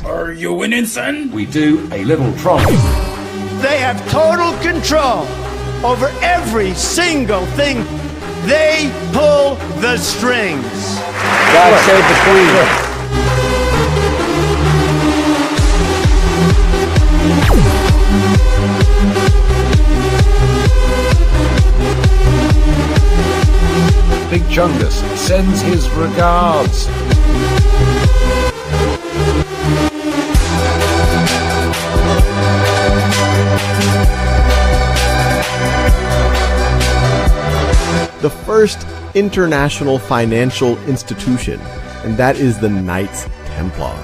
Are you winning, son? We do a little trolley. They have total control over every single thing. They pull the strings. God save the Queen. Big Chungus sends his regards. The first international financial institution, and that is the Knights Templar.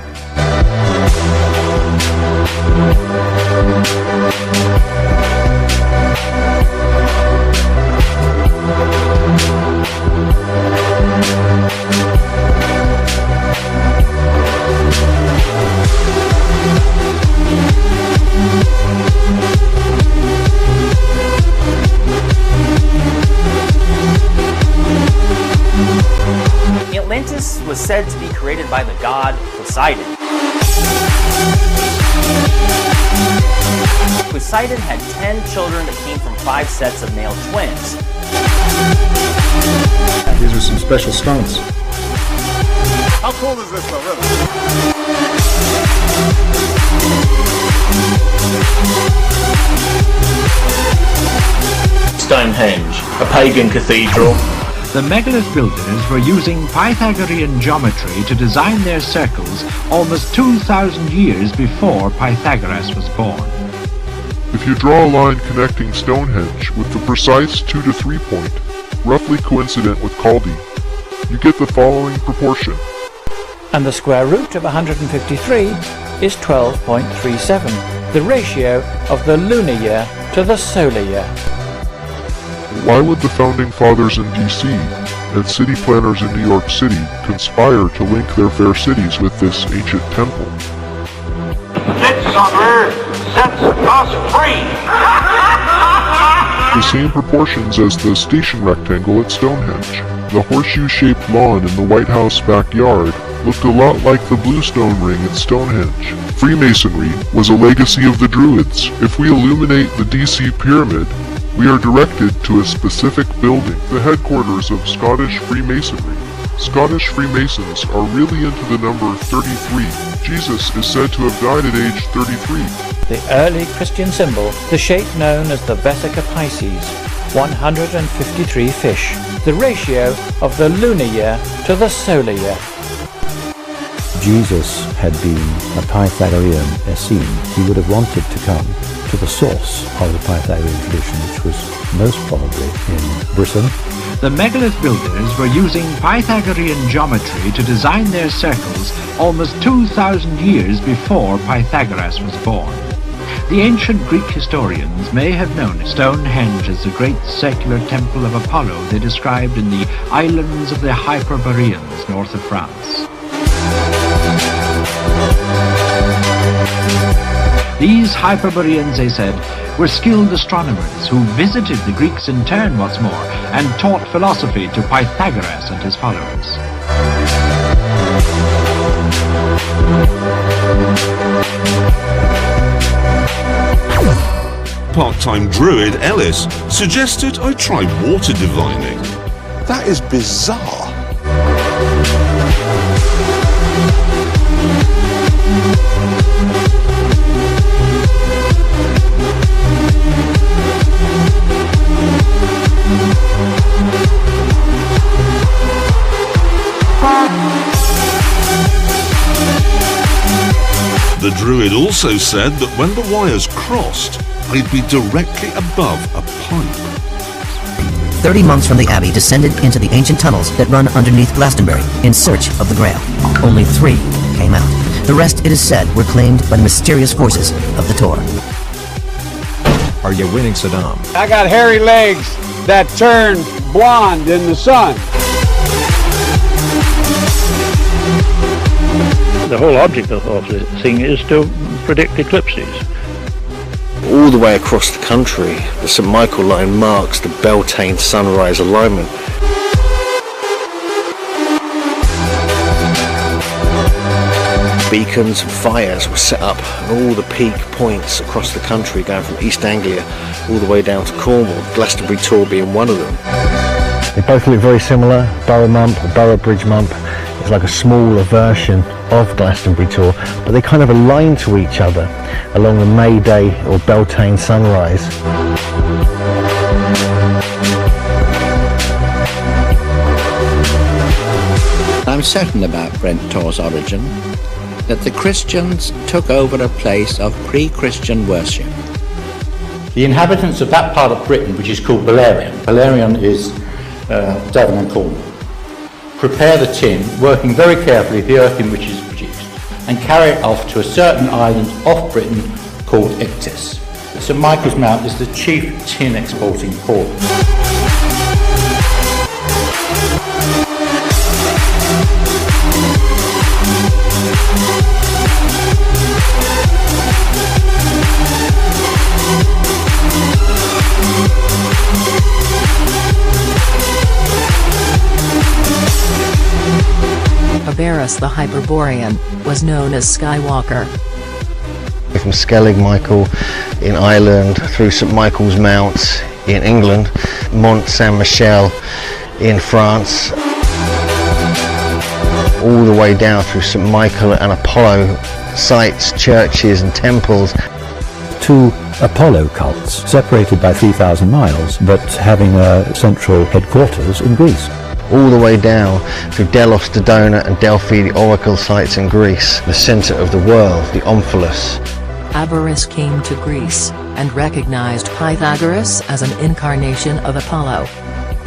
Atlantis was said to be created by the god Poseidon. Poseidon had 10 children that came from 5 sets of male twins. These are some special stones. How cool is this though, really? Stonehenge, a pagan cathedral. The megalith builders were using Pythagorean geometry to design their circles almost 2,000 years before Pythagoras was born. If you draw a line connecting Stonehenge with the precise 2 to 3 point, roughly coincident with Chaldee, you get the following proportion. And the square root of 153 is 12.37, the ratio of the lunar year to the solar year. Why would the founding fathers in D.C. and city planners in New York City conspire to link their fair cities with this ancient temple? This summer sets us free! The same proportions as the station rectangle at Stonehenge. The horseshoe-shaped lawn in the White House backyard looked a lot like the bluestone ring at Stonehenge. Freemasonry was a legacy of the Druids. If we illuminate the D.C. pyramid, we are directed to a specific building, the headquarters of Scottish Freemasonry. Scottish Freemasons are really into the number 33. Jesus is said to have died at age 33. The early Christian symbol, the shape known as the Vesica Pisces, 153 fish, the ratio of the lunar year to the solar year. Jesus had been a Pythagorean Essene. He would have wanted to come to the source of the Pythagorean tradition, which was most probably in Britain. The megalith builders were using Pythagorean geometry to design their circles almost 2,000 years before Pythagoras was born. The ancient Greek historians may have known Stonehenge as the great circular temple of Apollo they described in the islands of the Hyperboreans north of France. These Hyperboreans, they said, were skilled astronomers who visited the Greeks in turn once more and taught philosophy to Pythagoras and his followers. Part-time druid Ellis suggested I try water divining. That is bizarre. The druid also said that when the wires crossed, I'd be directly above a pipe. 30 monks from the abbey descended into the ancient tunnels that run underneath Glastonbury in search of the Grail. Only 3 came out. The rest, it is said, were claimed by the mysterious forces of the Tor. Are you winning, Saddam? I got hairy legs that turn blonde in the sun. The whole object of the thing is to predict eclipses. All the way across the country, the St. Michael line marks the Beltane sunrise alignment. Beacons and fires were set up at all the peak points across the country, going from East Anglia all the way down to Cornwall, Glastonbury Tor being one of them. They both look very similar. Boroughmump, the Boroughbridge Mump, is like a smaller version of Glastonbury Tor, but they kind of align to each other along the May Day or Beltane sunrise. I'm certain about Brent Tor's origin, that the Christians took over a place of pre-Christian worship. The inhabitants of that part of Britain, which is called Balerion is Devon and Cornwall, prepare the tin, working very carefully the earth in which it is produced, and carry it off to a certain island off Britain called Ictus. St Michael's Mount is the chief tin exporting port. Aberrus the Hyperborean was known as Skywalker. From Skellig Michael in Ireland, through St Michael's Mount in England, Mont Saint-Michel in France, all the way down through St Michael and Apollo sites, churches and temples. Two Apollo cults, separated by 3,000 miles, but having a central headquarters in Greece. All the way down through Delos, Dodona and Delphi, the oracle sites in Greece, the centre of the world, the Omphalos. Aberrus came to Greece and recognized Pythagoras as an incarnation of Apollo.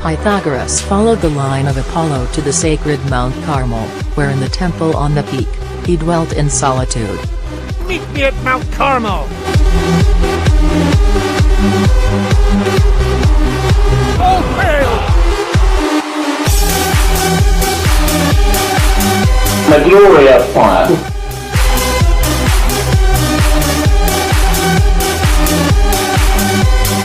Pythagoras followed the line of Apollo to the sacred Mount Carmel, where in the temple on the peak, he dwelt in solitude. Meet me at Mount Carmel! All hail! The glory of fire.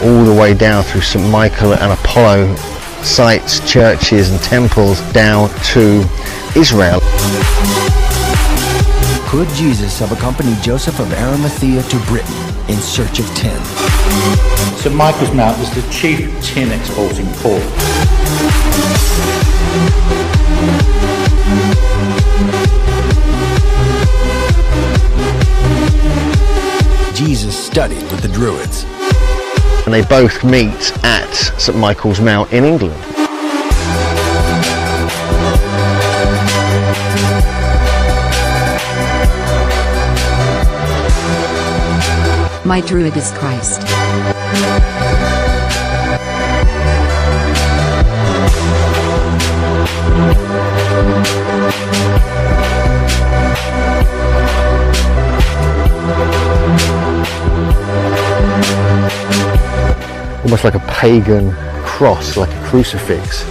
All the way down through St Michael and Apollo sites, churches and temples down to Israel. Could Jesus have accompanied Joseph of Arimathea to Britain in search of tin? St Michael's Mount is the chief tin exporting port. Jesus studied with the Druids. And they both meet at St Michael's Mount in England. My Druid is Christ. Almost like a pagan cross, like a crucifix.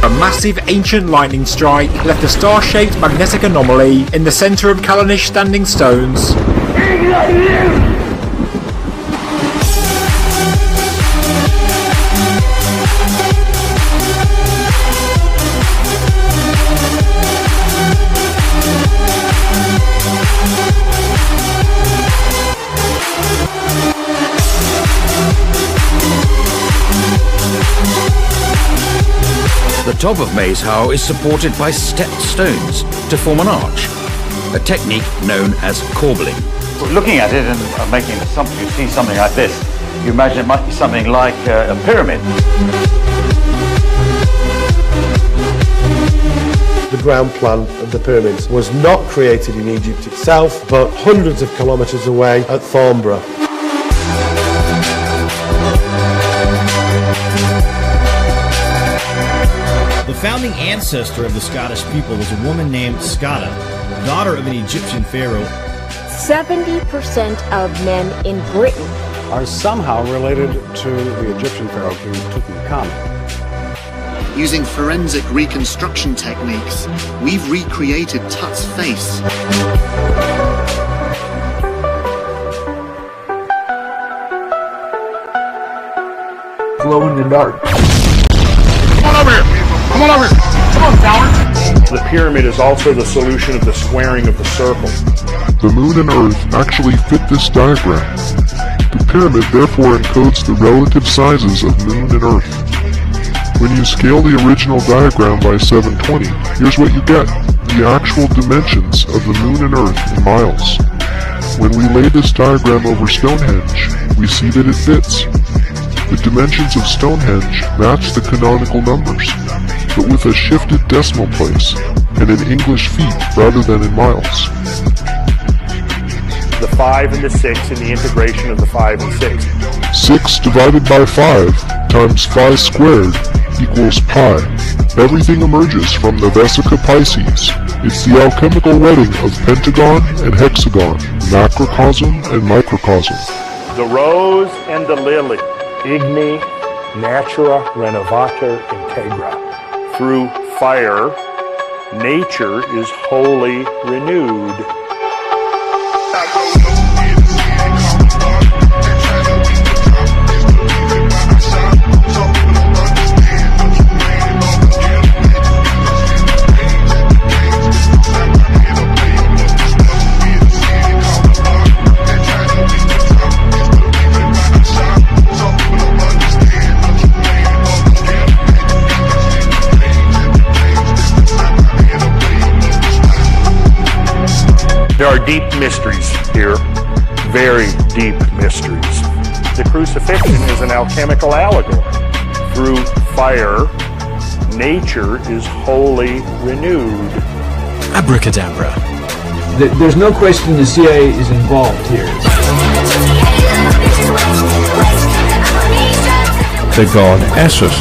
A massive ancient lightning strike left a star-shaped magnetic anomaly in the centre of Callanish standing stones. The top of Maze How is supported by stepped stones to form an arch, a technique known as corbelling. Looking at it and making an assumption, you see something like this, you imagine it must be something like a pyramid. The ground plan of the pyramids was not created in Egypt itself, but hundreds of kilometres away at Thornborough. The founding ancestor of the Scottish people was a woman named Scata, daughter of an Egyptian pharaoh. 70% of men in Britain are somehow related to the Egyptian pharaoh King Tutankhamun. Using forensic reconstruction techniques, we've recreated Tut's face. Glow in the dark. Come on over here! Come on over here! The pyramid is also the solution of the squaring of the circle. The moon and Earth actually fit this diagram. The pyramid therefore encodes the relative sizes of moon and Earth. When you scale the original diagram by 720, here's what you get. The actual dimensions of the moon and Earth in miles. When we lay this diagram over Stonehenge, we see that it fits. The dimensions of Stonehenge match the canonical numbers, but with a shifted decimal place and in English feet rather than in miles. The 5 and the 6 in the integration of the 5 and 6. 6 divided by 5 times phi squared equals pi. Everything emerges from the Vesica Pisces. It's the alchemical wedding of pentagon and hexagon, macrocosm and microcosm. The rose and the lily, igni, natura renovator integra. Through fire, nature is wholly renewed. There are deep mysteries here, very deep mysteries. The crucifixion is an alchemical allegory. Through fire, nature is wholly renewed. Abracadabra. There's no question the CIA is involved here. The god Essus.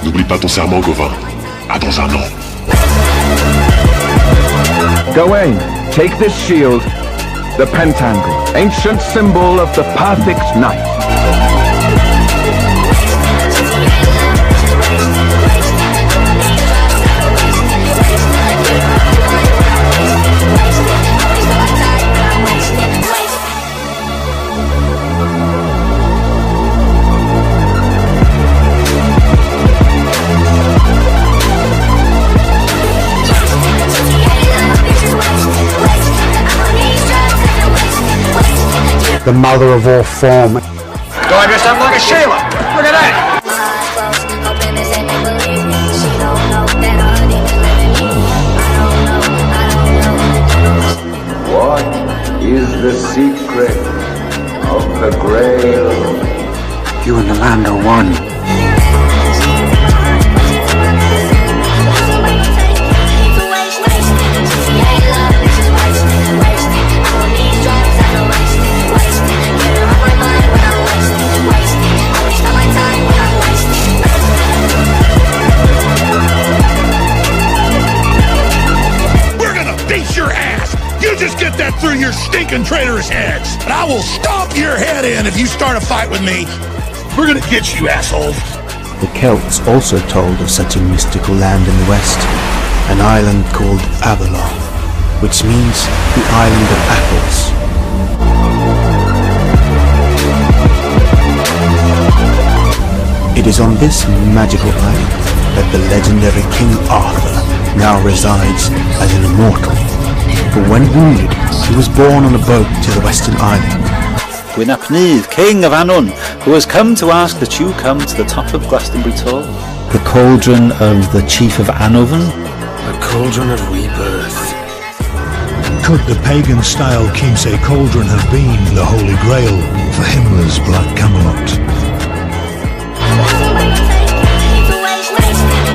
N'oublie pas ton serment, Gauvin. À dans un an. Gawain, take this shield, the pentangle, ancient symbol of the perfect knight. The mother of all form. Do I dress up like a Sheila? Look at that! What is the secret of the Grail? You and the land are one. Just get that through your stinking traitorous heads, and I will stomp your head in if you start a fight with me. We're gonna get you, assholes. The Celts also told of such a mystical land in the west, an island called Avalon, which means the island of apples. It is on this magical island that the legendary King Arthur now resides as an immortal. But when wounded, he was borne on a boat to the western island. Gwynapnydd, King of Annwn, who has come to ask that you come to the top of Glastonbury Tor. The cauldron of the Chief of Anovan? The cauldron of rebirth. Could the pagan-style Chiemsee cauldron have been the Holy Grail for Himmler's Black Camelot?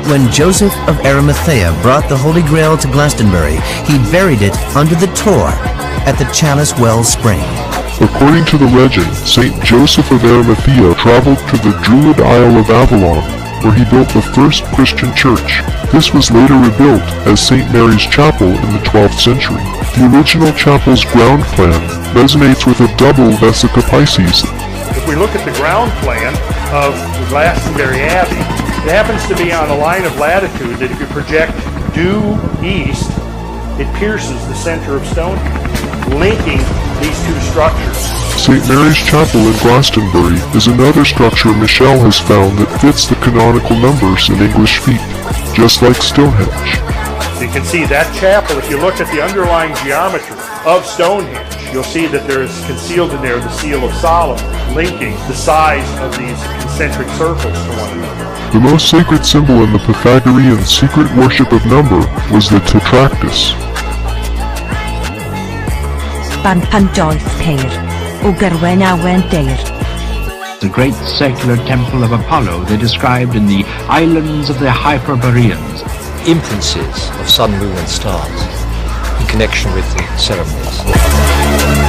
When Joseph of Arimathea brought the Holy Grail to Glastonbury, he buried it under the Tor at the Chalice Well Spring. According to the legend, Saint Joseph of Arimathea traveled to the Druid Isle of Avalon where he built the first Christian church. This was later rebuilt as St. Mary's Chapel in the 12th century. The original chapel's ground plan resonates with a double Vesica Pisces. If we look at the ground plan of Glastonbury Abbey, it happens to be on a line of latitude that if you project due east, it pierces the center of Stonehenge, linking these two structures. St. Mary's Chapel in Glastonbury is another structure Michelle has found that fits the canonical numbers in English feet, just like Stonehenge. You can see that chapel, if you look at the underlying geometry of Stonehenge, you'll see that there is concealed in there the seal of Solomon, linking the size of these concentric circles to one another. The most sacred symbol in the Pythagorean secret worship of number was the tetractys. The great circular temple of Apollo they described in the islands of the Hyperboreans. Imprints of sun, moon and stars in connection with the ceremonies.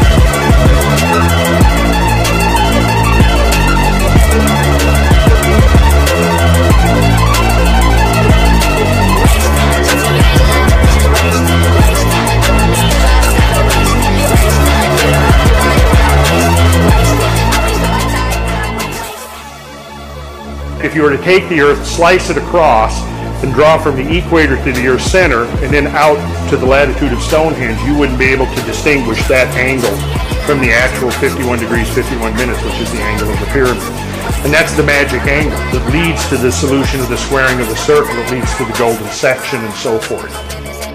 If you were to take the Earth, slice it across, and draw from the equator to the Earth's center, and then out to the latitude of Stonehenge, you wouldn't be able to distinguish that angle from the actual 51 degrees 51 minutes, which is the angle of the pyramid. And that's the magic angle that leads to the solution of the squaring of the circle, that leads to the golden section, and so forth.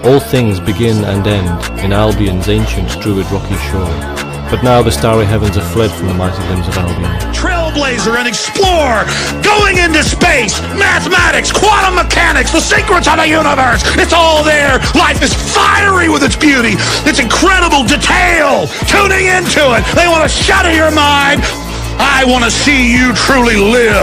All things begin and end in Albion's ancient druid rocky shore. But now the starry heavens have fled from the mighty limbs of Albion. Trailblazer and explorer, going into space, mathematics, quantum mechanics, the secrets of the universe. It's all there. Life is fiery with its beauty, its incredible detail. Tuning into it, they want to shatter your mind. I want to see you truly live.